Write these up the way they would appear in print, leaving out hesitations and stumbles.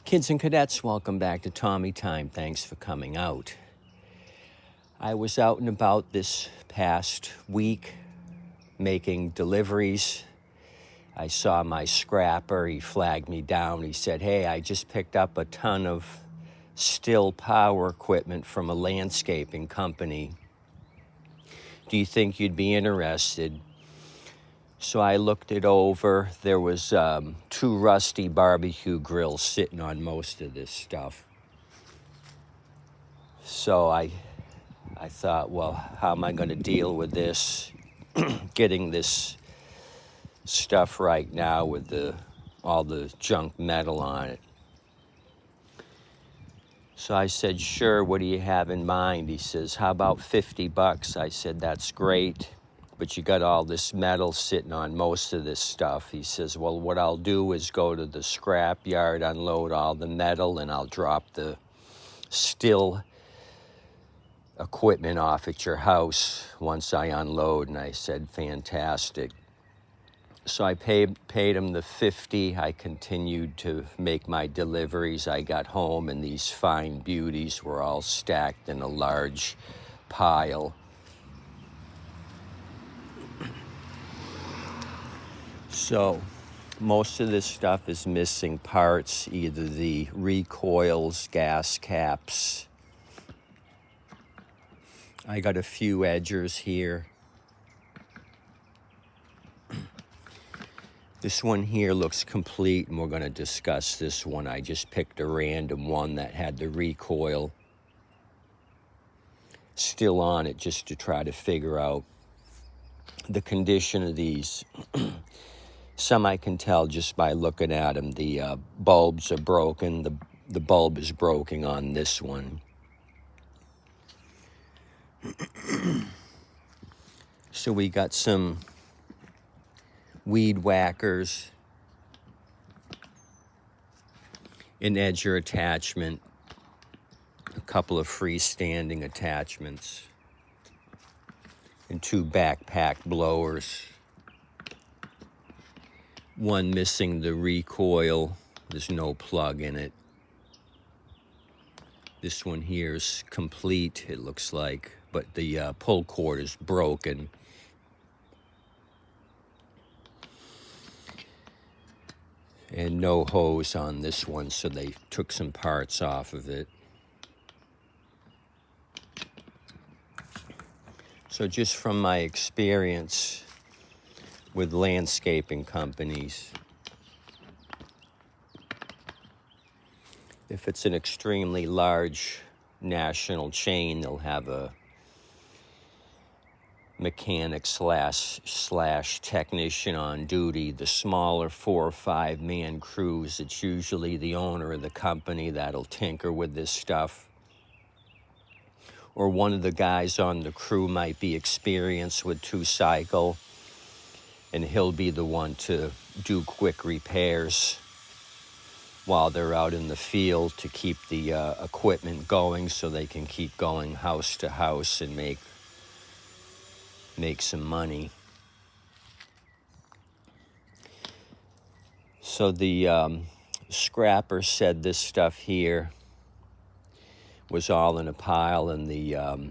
Kids and cadets, welcome back to Tommy Time. Thanks for coming out. I was out and about this past week making deliveries. I saw my scrapper. He flagged me down. He said, "Hey, I just picked up a ton of Stihl power equipment from a landscaping company. Do you think you'd be interested?" So I looked it over. There was two rusty barbecue grills sitting on most of this stuff. So I thought, well, how am I going to deal with this? Getting this stuff right now with all the junk metal on it. So I said, "Sure, what do you have in mind?" He says, "How about $50? I said, "That's great, but you got all this metal sitting on most of this stuff." He says, "Well, what I'll do is go to the scrap yard, unload all the metal, and I'll drop the Stihl equipment off at your house once I unload." And I said, "Fantastic." So I paid him the $50. I continued to make my deliveries. I got home and these fine beauties were all stacked in a large pile. So most of this stuff is missing parts, either the recoils, gas caps. I got a few edgers here. This one here looks complete, and we're going to discuss this one. I just picked a random one that had the recoil still on it just to try to figure out the condition of these. Some I can tell just by looking at them. The bulbs are broken. The bulb is broken on this one. So we got some weed whackers, an edger attachment, a couple of freestanding attachments, and two backpack blowers. One missing the recoil. There's no plug in it. This one here is complete, it looks like, but the pull cord is broken. And no hose on this one, so they took some parts off of it. So just from my experience with landscaping companies, if it's an extremely large national chain, they'll have a mechanic slash technician on duty. The smaller 4 or 5 man crews, it's usually the owner of the company that'll tinker with this stuff. Or one of the guys on the crew might be experienced with 2-cycle, and he'll be the one to do quick repairs while they're out in the field to keep the equipment going so they can keep going house to house and make some money. So the scrapper said this stuff here was all in a pile, and the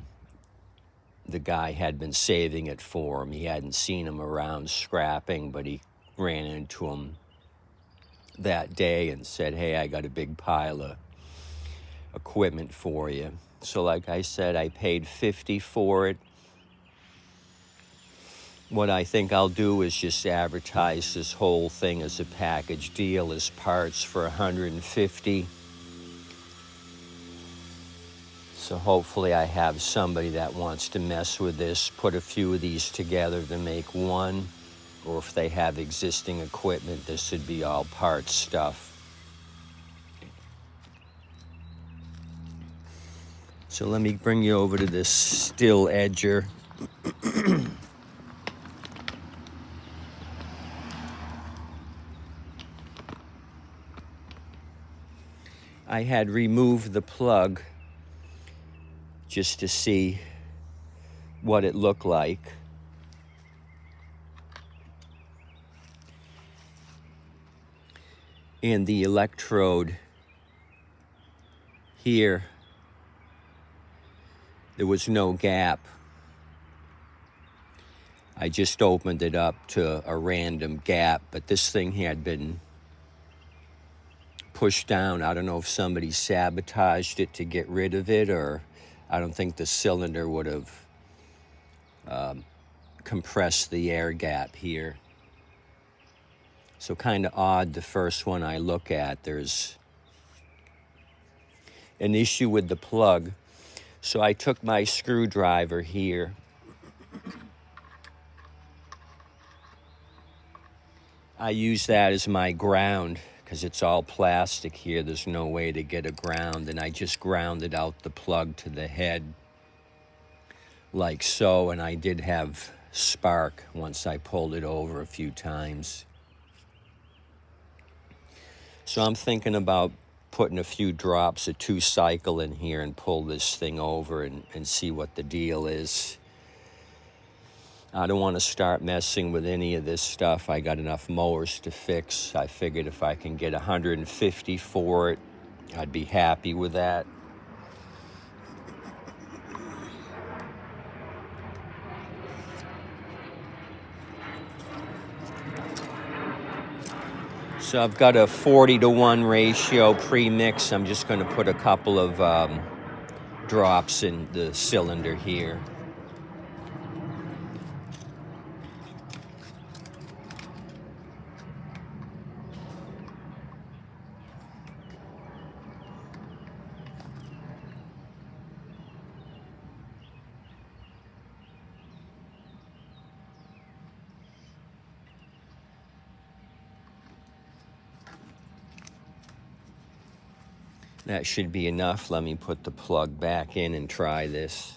guy had been saving it for him. He hadn't seen him around scrapping, but he ran into him that day and said, "Hey, I got a big pile of equipment for you." So like I said, I paid $50 for it. What I think I'll do is just advertise this whole thing as a package deal, as parts for $150. So hopefully I have somebody that wants to mess with this, put a few of these together to make one, or if they have existing equipment, this would be all parts stuff. So let me bring you over to this Stihl edger. I had removed the plug just to see what it looked like. And the electrode here, there was no gap. I just opened it up to a random gap, but this thing had been pushed down. I don't know if somebody sabotaged it to get rid of it, or I don't think the cylinder would have compressed the air gap here. So kind of odd, the first one I look at, there's an issue with the plug. So I took my screwdriver here. I use that as my ground because it's all plastic here. There's no way to get a ground, and I just grounded out the plug to the head like so, and I did have spark once I pulled it over a few times. So I'm thinking about putting a few drops of 2-cycle in here and pull this thing over and see what the deal is. I don't want to start messing with any of this stuff. I got enough mowers to fix. I figured if I can get 150 for it, I'd be happy with that. So I've got a 40-to-1 ratio pre-mix. I'm just going to put a couple of drops in the cylinder here. That should be enough. Let me put the plug back in and try this.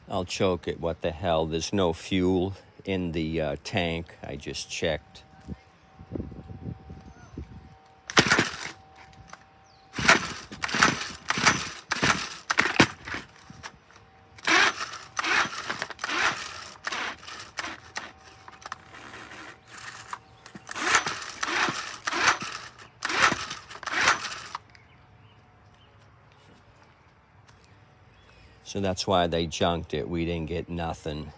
I'll choke it. What the hell? There's no fuel in the tank. I just checked. So that's why they junked it. We didn't get nothing.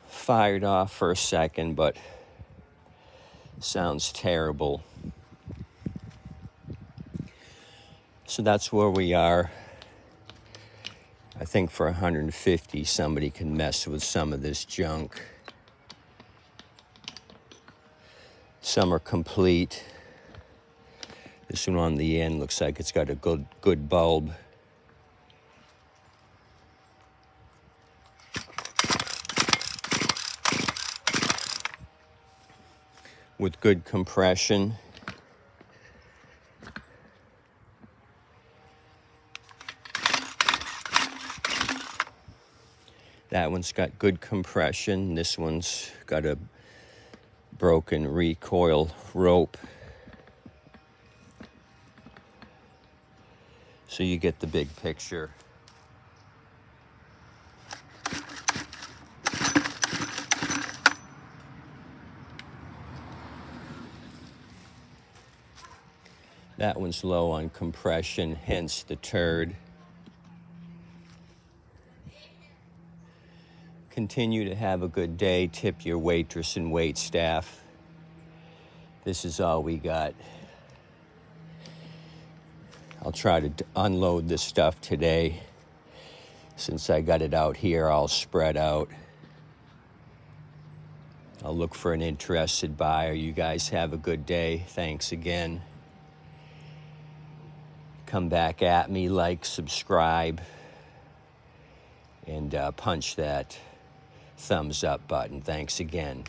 Fired off for a second, but sounds terrible. So that's where we are. I think for 150, somebody can mess with some of this junk. Some are complete. This one on the end looks like it's got a good bulb. with good compression. That one's got good compression. This one's got a broken recoil rope. So you get the big picture. That one's low on compression, hence the turd. Continue to have a good day. Tip your waitress and wait staff. This is all we got. I'll try to unload this stuff today. Since I got it out here, all spread out. I'll look for an interested buyer. You guys have a good day. Thanks again. Come back at me, like, subscribe, and punch that thumbs up button. Thanks again.